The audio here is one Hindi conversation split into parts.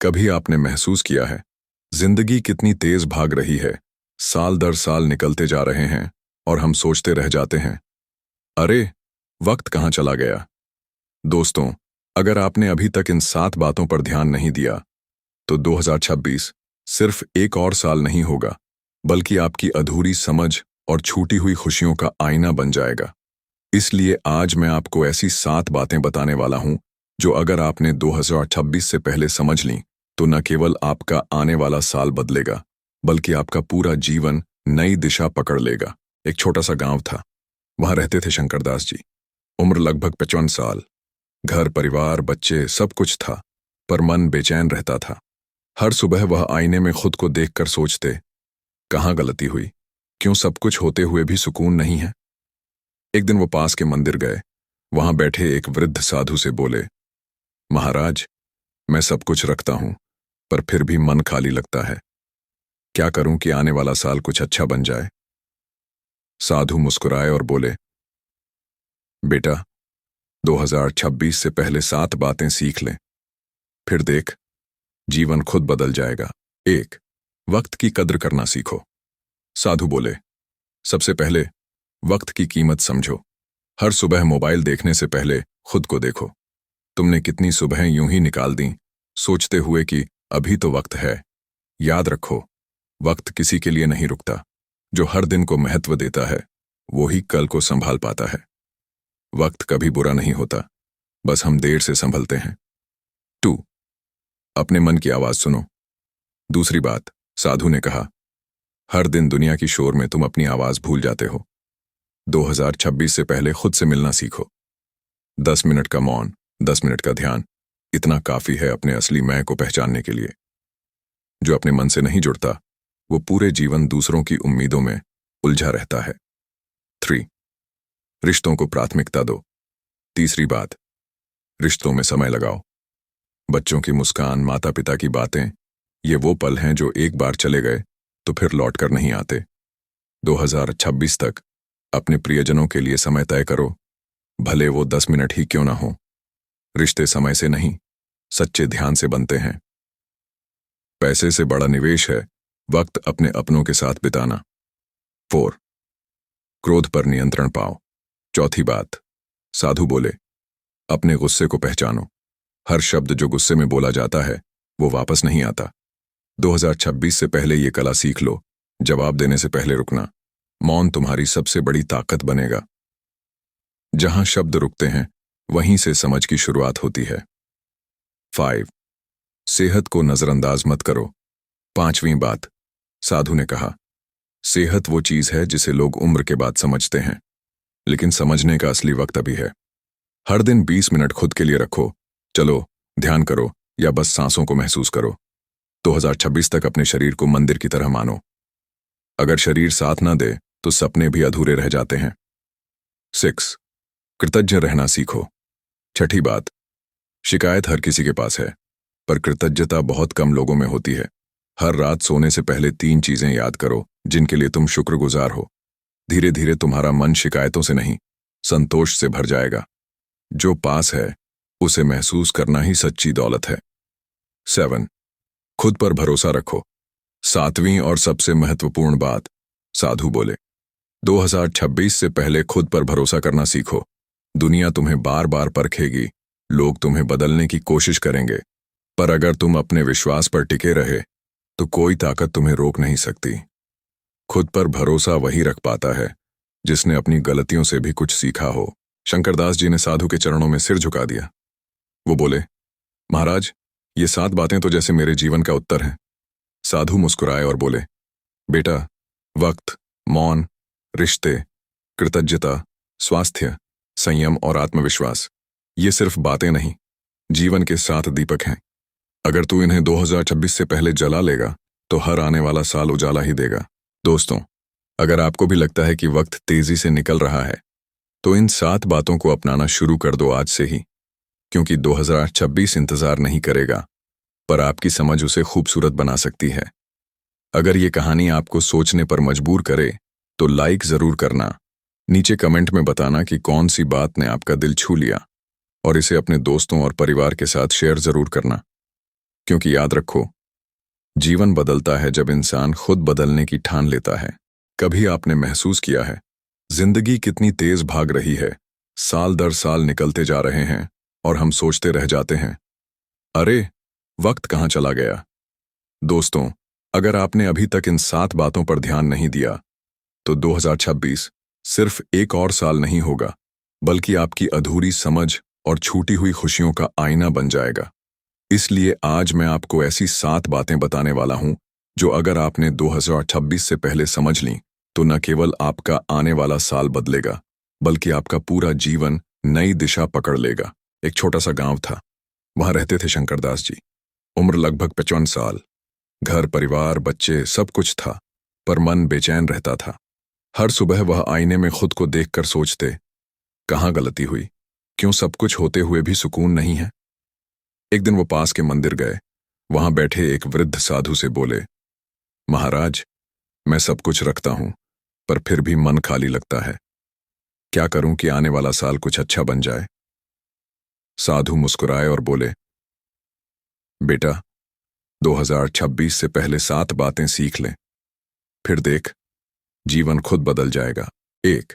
कभी आपने महसूस किया है जिंदगी कितनी तेज भाग रही है। साल दर साल निकलते जा रहे हैं और हम सोचते रह जाते हैं, अरे वक्त कहाँ चला गया। दोस्तों, अगर आपने अभी तक इन 7 बातों पर ध्यान नहीं दिया तो 2026 सिर्फ एक और साल नहीं होगा, बल्कि आपकी अधूरी समझ और छूटी हुई खुशियों का आईना बन जाएगा। इसलिए आज मैं आपको ऐसी 7 बातें बताने वाला हूं जो अगर आपने 2026 से पहले समझ ली तो न केवल आपका आने वाला साल बदलेगा, बल्कि आपका पूरा जीवन नई दिशा पकड़ लेगा। एक छोटा सा गांव था, वहां रहते थे शंकरदास जी। उम्र लगभग 55 साल। घर परिवार बच्चे सब कुछ था, पर मन बेचैन रहता था। हर सुबह वह आईने में खुद को देखकर सोचते, कहाँ गलती हुई, क्यों सब कुछ होते हुए भी सुकून नहीं है। एक दिन वो पास के मंदिर गए। वहां बैठे एक वृद्ध साधु से बोले, महाराज, मैं सब कुछ रखता हूं, पर फिर भी मन खाली लगता है। क्या करूं कि आने वाला साल कुछ अच्छा बन जाए। साधु मुस्कुराए और बोले, बेटा, 2026 से पहले 7 बातें सीख लें, फिर देख, जीवन खुद बदल जाएगा। 1. वक्त की कद्र करना सीखो। साधु बोले, सबसे पहले वक्त की कीमत समझो। हर सुबह मोबाइल देखने से पहले खुद को देखो। तुमने कितनी सुबहें यूं ही निकाल दी, सोचते हुए कि अभी तो वक्त है। याद रखो, वक्त किसी के लिए नहीं रुकता। जो हर दिन को महत्व देता है वो ही कल को संभाल पाता है। वक्त कभी बुरा नहीं होता, बस हम देर से संभलते हैं। 2. अपने मन की आवाज सुनो। दूसरी बात, साधु ने कहा, हर दिन दुनिया की शोर में तुम अपनी आवाज भूल जाते हो। 2026 से पहले खुद से मिलना सीखो। 10 मिनट का मौन, 10 मिनट का ध्यान, इतना काफी है अपने असली मैं को पहचानने के लिए। जो अपने मन से नहीं जुड़ता वो पूरे जीवन दूसरों की उम्मीदों में उलझा रहता है। 3. रिश्तों को प्राथमिकता दो। तीसरी बात, रिश्तों में समय लगाओ। बच्चों की मुस्कान, माता पिता की बातें, ये वो पल हैं जो एक बार चले गए तो फिर लौट कर नहीं आते। 2026 तक अपने प्रियजनों के लिए समय तय करो, भले वो 10 मिनट ही क्यों ना हो। रिश्ते समय से नहीं, सच्चे ध्यान से बनते हैं। पैसे से बड़ा निवेश है वक्त अपने अपनों के साथ बिताना। 4. क्रोध पर नियंत्रण पाओ। चौथी बात, साधु बोले, अपने गुस्से को पहचानो। हर शब्द जो गुस्से में बोला जाता है वो वापस नहीं आता। 2026 से पहले ये कला सीख लो, जवाब देने से पहले रुकना। मौन तुम्हारी सबसे बड़ी ताकत बनेगा। जहां शब्द रुकते हैं वहीं से समझ की शुरुआत होती है। 5. सेहत को नजरअंदाज मत करो। 5वीं बात, साधु ने कहा, सेहत वो चीज है जिसे लोग उम्र के बाद समझते हैं, लेकिन समझने का असली वक्त अभी है। हर दिन 20 मिनट खुद के लिए रखो। चलो, ध्यान करो या बस सांसों को महसूस करो। 2026 तक अपने शरीर को मंदिर की तरह मानो। अगर शरीर साथ ना दे तो सपने भी अधूरे रह जाते हैं। 6. कृतज्ञ रहना सीखो। छठी बात, शिकायत हर किसी के पास है, पर कृतज्ञता बहुत कम लोगों में होती है। हर रात सोने से पहले 3 चीजें याद करो जिनके लिए तुम शुक्रगुजार हो। धीरे धीरे तुम्हारा मन शिकायतों से नहीं, संतोष से भर जाएगा। जो पास है उसे महसूस करना ही सच्ची दौलत है। 7. खुद पर भरोसा रखो। 7वीं और सबसे महत्वपूर्ण बात, साधु बोले, 2026 से पहले खुद पर भरोसा करना सीखो। दुनिया तुम्हें बार बार परखेगी, लोग तुम्हें बदलने की कोशिश करेंगे, पर अगर तुम अपने विश्वास पर टिके रहे तो कोई ताकत तुम्हें रोक नहीं सकती। खुद पर भरोसा वही रख पाता है जिसने अपनी गलतियों से भी कुछ सीखा हो। शंकरदास जी ने साधु के चरणों में सिर झुका दिया। वो बोले, महाराज, ये 7 बातें तो जैसे मेरे जीवन का उत्तर हैं। साधु मुस्कुराए और बोले, बेटा, वक्त, मौन, रिश्ते, कृतज्ञता, स्वास्थ्य, संयम और आत्मविश्वास, ये सिर्फ बातें नहीं, जीवन के 7 दीपक हैं। अगर तू इन्हें 2026 से पहले जला लेगा तो हर आने वाला साल उजाला ही देगा। दोस्तों, अगर आपको भी लगता है कि वक्त तेजी से निकल रहा है तो इन 7 बातों को अपनाना शुरू कर दो आज से ही, क्योंकि 2026 इंतजार नहीं करेगा, पर आपकी समझ उसे खूबसूरत बना सकती है। अगर ये कहानी आपको सोचने पर मजबूर करे तो लाइक जरूर करना। नीचे कमेंट में बताना कि कौन सी बात ने आपका दिल छू लिया, और इसे अपने दोस्तों और परिवार के साथ शेयर जरूर करना। क्योंकि याद रखो, जीवन बदलता है जब इंसान खुद बदलने की ठान लेता है। कभी आपने महसूस किया है, जिंदगी कितनी तेज भाग रही है, साल दर साल निकलते जा रहे हैं और हम सोचते रह जाते हैं, अरे वक्त कहाँ चला गया। दोस्तों, अगर आपने अभी तक इन 7 बातों पर ध्यान नहीं दिया, तो 2026 सिर्फ एक और साल नहीं होगा, बल्कि आपकी अधूरी समझ और छूटी हुई खुशियों का आईना बन जाएगा। इसलिए आज मैं आपको ऐसी 7 बातें बताने वाला हूं, जो अगर आपने 2026 से पहले समझ लीं, तो न केवल आपका आने वाला साल बदलेगा, बल्कि आपका पूरा जीवन नई दिशा पकड़ लेगा। एक छोटा सा गांव था। वहां रहते थे शंकरदास जी। उम्र लगभग 55 साल। घर, परिवार, बच्चे, सब कुछ था, पर मन बेचैन रहता था। हर सुबह वह आईने में खुद को देखकर सोचते, कहाँ गलती हुई, क्यों सब कुछ होते हुए भी सुकून नहीं है। एक दिन वो पास के मंदिर गए। वहां बैठे एक वृद्ध साधु से बोले, महाराज, मैं सब कुछ रखता हूं, पर फिर भी मन खाली लगता है। क्या करूं कि आने वाला साल कुछ अच्छा बन जाए। साधु मुस्कुराए और बोले, बेटा, 2026 से पहले 7 बातें सीख ले, फिर देख, जीवन खुद बदल जाएगा। 1.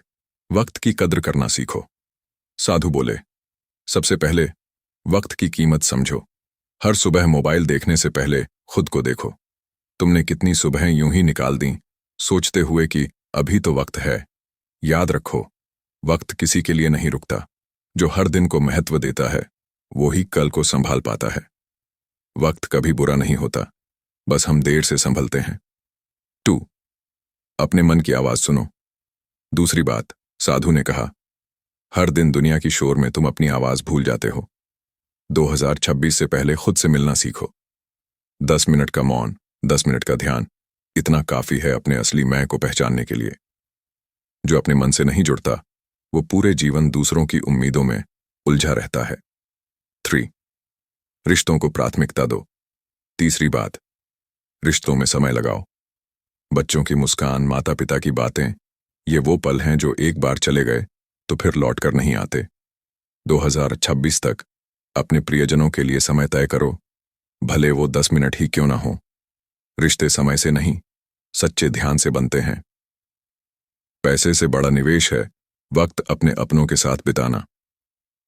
वक्त की कद्र करना सीखो। साधु बोले, सबसे पहले वक्त की कीमत समझो। हर सुबह मोबाइल देखने से पहले खुद को देखो, तुमने कितनी सुबहें यूं ही निकाल दी, सोचते हुए कि अभी तो वक्त है। याद रखो, वक्त किसी के लिए नहीं रुकता। जो हर दिन को महत्व देता है, वो ही कल को संभाल पाता है। वक्त कभी बुरा नहीं होता, बस हम देर से संभलते हैं। 2. अपने मन की आवाज सुनो। दूसरी बात, साधु ने कहा, हर दिन दुनिया की शोर में तुम अपनी आवाज भूल जाते हो। 2026 से पहले खुद से मिलना सीखो। 10 मिनट का मौन, 10 मिनट का ध्यान, इतना काफी है अपने असली मैं को पहचानने के लिए। जो अपने मन से नहीं जुड़ता, वो पूरे जीवन दूसरों की उम्मीदों में उलझा रहता है। 3. रिश्तों को प्राथमिकता दो। तीसरी बात, रिश्तों में समय लगाओ। बच्चों की मुस्कान, माता पिता की बातें, ये वो पल हैं जो एक बार चले गए तो फिर लौट कर नहीं आते। 2026 तक अपने प्रियजनों के लिए समय तय करो, भले वो 10 मिनट ही क्यों ना हो। रिश्ते समय से नहीं, सच्चे ध्यान से बनते हैं। पैसे से बड़ा निवेश है वक्त अपने अपनों के साथ बिताना।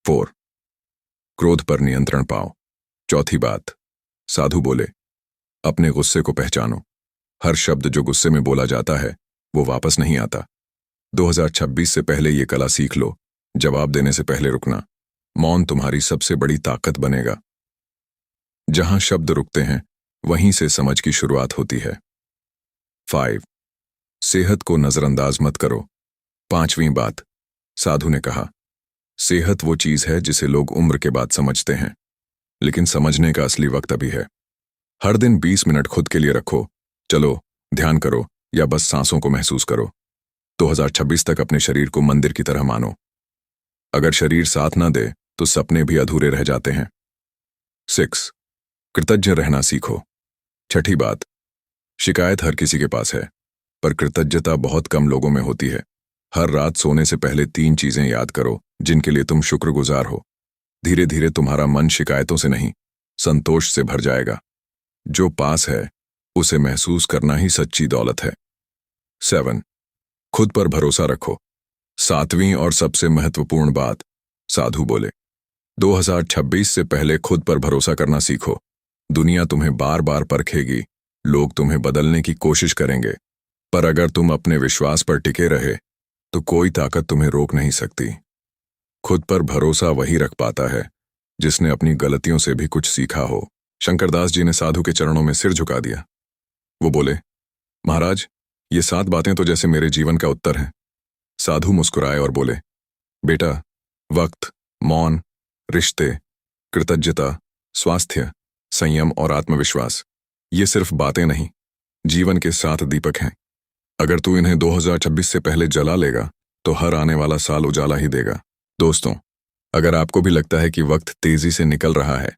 4. क्रोध पर नियंत्रण पाओ। चौथी बात, साधु बोले, अपने गुस्से को पहचानो। हर शब्द जो गुस्से में बोला जाता है, वो वापस नहीं आता। 2026 से पहले ये कला सीख लो, जवाब देने से पहले रुकना। मौन तुम्हारी सबसे बड़ी ताकत बनेगा। जहां शब्द रुकते हैं, वहीं से समझ की शुरुआत होती है। 5. सेहत को नजरअंदाज मत करो। 5वीं बात, साधु ने कहा, सेहत वो चीज है जिसे लोग उम्र के बाद समझते हैं, लेकिन समझने का असली वक्त अभी है। हर दिन 20 मिनट खुद के लिए रखो। चलो, ध्यान करो या बस सांसों को महसूस करो। 2026 तक अपने शरीर को मंदिर की तरह मानो। अगर शरीर साथ ना दे, तो सपने भी अधूरे रह जाते हैं। 6. कृतज्ञ रहना सीखो। छठी बात, शिकायत हर किसी के पास है, पर कृतज्ञता बहुत कम लोगों में होती है। हर रात सोने से पहले 3 चीजें याद करो जिनके लिए तुम शुक्रगुजार हो। धीरे धीरे तुम्हारा मन शिकायतों से नहीं, संतोष से भर जाएगा। जो पास है, उसे महसूस करना ही सच्ची दौलत है। 7. खुद पर भरोसा रखो। 7वीं और सबसे महत्वपूर्ण बात, साधु बोले, 2026 से पहले खुद पर भरोसा करना सीखो। दुनिया तुम्हें बार बार परखेगी, लोग तुम्हें बदलने की कोशिश करेंगे, पर अगर तुम अपने विश्वास पर टिके रहे, तो कोई ताकत तुम्हें रोक नहीं सकती। खुद पर भरोसा वही रख पाता है जिसने अपनी गलतियों से भी कुछ सीखा हो। शंकरदास जी ने साधु के चरणों में सिर झुका दिया। वो बोले, महाराज, ये 7 बातें तो जैसे मेरे जीवन का उत्तर हैं। साधु मुस्कुराए और बोले, बेटा, वक्त, मौन, रिश्ते, कृतज्ञता, स्वास्थ्य, संयम और आत्मविश्वास, ये सिर्फ बातें नहीं, जीवन के 7 दीपक हैं। अगर तू इन्हें 2026 से पहले जला लेगा, तो हर आने वाला साल उजाला ही देगा। दोस्तों, अगर आपको भी लगता है कि वक्त तेजी से निकल रहा है,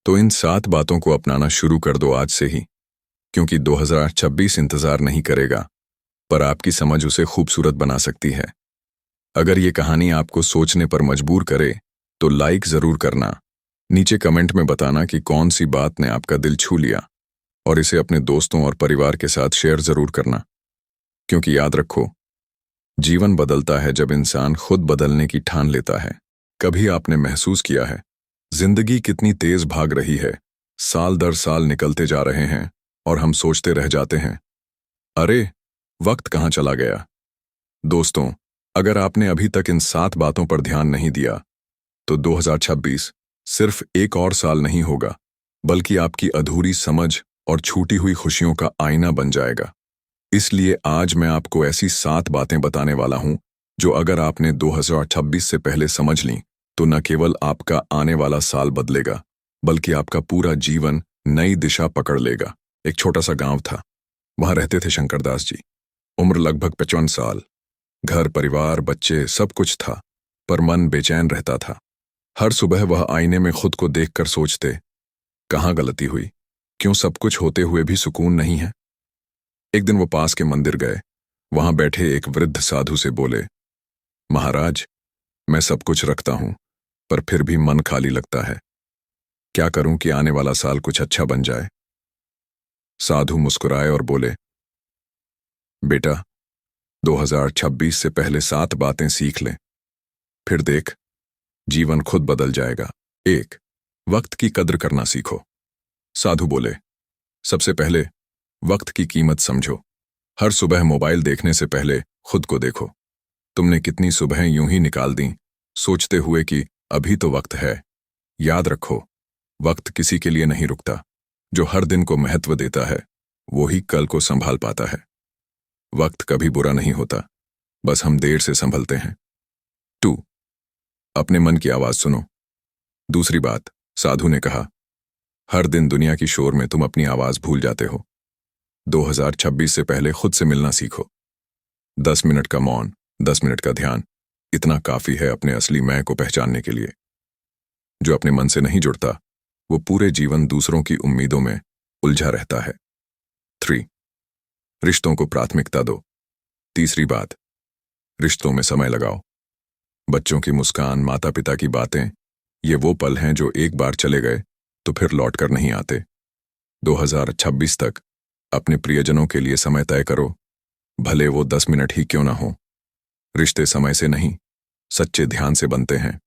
तो इन 7 बातों को अपनाना शुरू कर दो आज से ही, क्योंकि 2026 इंतजार नहीं करेगा, पर आपकी समझ उसे खूबसूरत बना सकती है। अगर ये कहानी आपको सोचने पर मजबूर करे, तो लाइक जरूर करना नीचे कमेंट में बताना कि कौन सी बात ने आपका दिल छू लिया, और इसे अपने दोस्तों और परिवार के साथ शेयर जरूर करना। क्योंकि याद रखो, जीवन बदलता है जब इंसान खुद बदलने की ठान लेता है। कभी आपने महसूस किया है, जिंदगी कितनी तेज भाग रही है, साल दर साल निकलते जा रहे हैं और हम सोचते रह जाते हैं, अरे वक्त कहाँ चला गया। दोस्तों, अगर आपने अभी तक इन 7 बातों पर ध्यान नहीं दिया, तो 2026 सिर्फ एक और साल नहीं होगा, बल्कि आपकी अधूरी समझ और छूटी हुई खुशियों का आईना बन जाएगा। इसलिए आज मैं आपको ऐसी 7 बातें बताने वाला हूं जो अगर आपने 2026 से पहले समझ लीं, तो न केवल आपका आने वाला साल बदलेगा, बल्कि आपका पूरा जीवन नई दिशा पकड़ लेगा। एक छोटा सा गांव था, वहां रहते थे शंकरदास जी। उम्र लगभग 55 साल। घर, परिवार, बच्चे, सब कुछ था, पर मन बेचैन रहता था। हर सुबह वह आईने में खुद को देखकर सोचते, कहाँ गलती हुई, क्यों सब कुछ होते हुए भी सुकून नहीं है। एक दिन वो पास के मंदिर गए। वहां बैठे एक वृद्ध साधु से बोले, महाराज, मैं सब कुछ रखता हूं, पर फिर भी मन खाली लगता है। क्या करूं कि आने वाला साल कुछ अच्छा बन जाए। साधु मुस्कुराए और बोले, बेटा, 2026 से पहले 7 बातें सीख ले, फिर देख, जीवन खुद बदल जाएगा। 1. वक्त की कद्र करना सीखो। साधु बोले, सबसे पहले वक्त की कीमत समझो। हर सुबह मोबाइल देखने से पहले खुद को देखो, तुमने कितनी सुबहें यूं ही निकाल दी, सोचते हुए कि अभी तो वक्त है। याद रखो, वक्त किसी के लिए नहीं रुकता। जो हर दिन को महत्व देता है, वो ही कल को संभाल पाता है। वक्त कभी बुरा नहीं होता, बस हम देर से संभलते हैं। 2. अपने मन की आवाज सुनो। दूसरी बात, साधु ने कहा, हर दिन दुनिया की शोर में तुम अपनी आवाज भूल जाते हो। 2026 से पहले खुद से मिलना सीखो। 10 मिनट का मौन, 10 मिनट का ध्यान, इतना काफी है अपने असली मैं को पहचानने के लिए। जो अपने मन से नहीं जुड़ता, वो पूरे जीवन दूसरों की उम्मीदों में उलझा रहता है। 3. रिश्तों को प्राथमिकता दो। तीसरी बात, रिश्तों में समय लगाओ। बच्चों की मुस्कान, माता पिता की बातें, ये वो पल हैं जो एक बार चले गए तो फिर लौट कर नहीं आते। 2026 तक अपने प्रियजनों के लिए समय तय करो, भले वो 10 मिनट ही क्यों ना हो। रिश्ते समय से नहीं, सच्चे ध्यान से बनते हैं।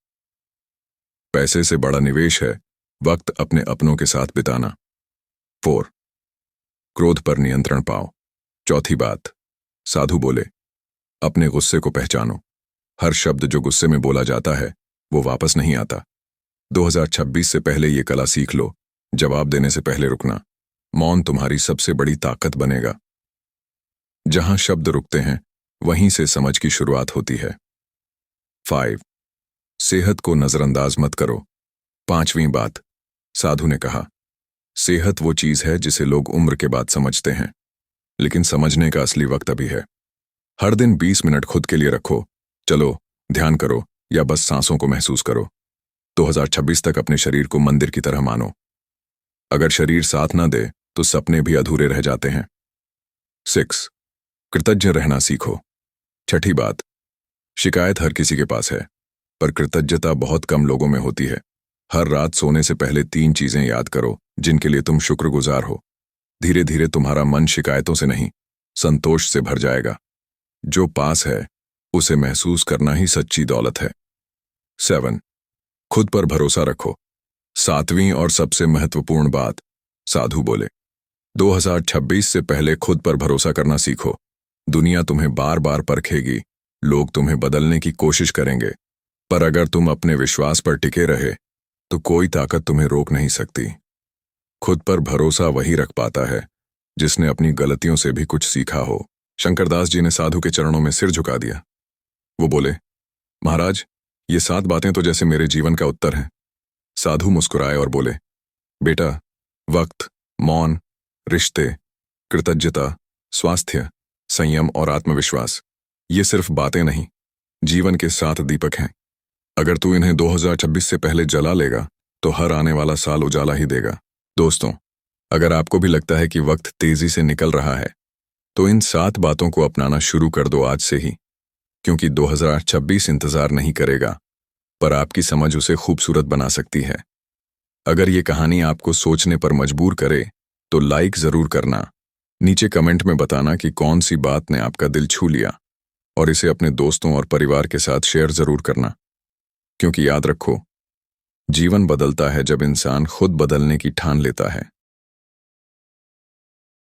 पैसे से बड़ा निवेश है वक्त अपने अपनों के साथ बिताना। 4. क्रोध पर नियंत्रण पाओ। चौथी बात, साधु बोले, अपने गुस्से को पहचानो। हर शब्द जो गुस्से में बोला जाता है, वो वापस नहीं आता। 2026 से पहले ये कला सीख लो, जवाब देने से पहले रुकना। मौन तुम्हारी सबसे बड़ी ताकत बनेगा। जहां शब्द रुकते हैं, वहीं से समझ की शुरुआत होती है। 5. सेहत को नजरअंदाज मत करो। 5वीं बात, साधु ने कहा, सेहत वो चीज है जिसे लोग उम्र के बाद समझते हैं, लेकिन समझने का असली वक्त अभी है। हर दिन 20 मिनट खुद के लिए रखो। चलो, ध्यान करो या बस सांसों को महसूस करो। 2026 तक अपने शरीर को मंदिर की तरह मानो। अगर शरीर साथ ना दे तो सपने भी अधूरे रह जाते हैं। 6. कृतज्ञ रहना सीखो। छठी बात, शिकायत हर किसी के पास है, पर कृतज्ञता बहुत कम लोगों में होती है। हर रात सोने से पहले 3 चीजें याद करो जिनके लिए तुम शुक्रगुजार हो। धीरे धीरे तुम्हारा मन शिकायतों से नहीं, संतोष से भर जाएगा। जो पास है उसे महसूस करना ही सच्ची दौलत है। 7. खुद पर भरोसा रखो। 7वीं और सबसे महत्वपूर्ण बात, साधु बोले, 2026 से पहले खुद पर भरोसा करना सीखो। दुनिया तुम्हें बार बार परखेगी, लोग तुम्हें बदलने की कोशिश करेंगे, पर अगर तुम अपने विश्वास पर टिके रहे तो कोई ताकत तुम्हें रोक नहीं सकती। खुद पर भरोसा वही रख पाता है जिसने अपनी गलतियों से भी कुछ सीखा हो। शंकरदास जी ने साधु के चरणों में सिर झुका दिया। वो बोले, महाराज, ये 7 बातें तो जैसे मेरे जीवन का उत्तर हैं। साधु मुस्कुराए और बोले, बेटा, वक्त, मौन, रिश्ते, कृतज्ञता, स्वास्थ्य, संयम और आत्मविश्वास, ये सिर्फ बातें नहीं, जीवन के 7 दीपक हैं। अगर तू इन्हें 2026 से पहले जला लेगा तो हर आने वाला साल उजाला ही देगा। दोस्तों, अगर आपको भी लगता है कि वक्त तेजी से निकल रहा है, तो इन 7 बातों को अपनाना शुरू कर दो आज से ही, क्योंकि 2026 इंतजार नहीं करेगा, पर आपकी समझ उसे खूबसूरत बना सकती है। अगर ये कहानी आपको सोचने पर मजबूर करे तो लाइक ज़रूर करना। नीचे कमेंट में बताना कि कौन सी बात ने आपका दिल छू लिया, और इसे अपने दोस्तों और परिवार के साथ शेयर ज़रूर करना। क्योंकि याद रखो, जीवन बदलता है जब इंसान खुद बदलने की ठान लेता है।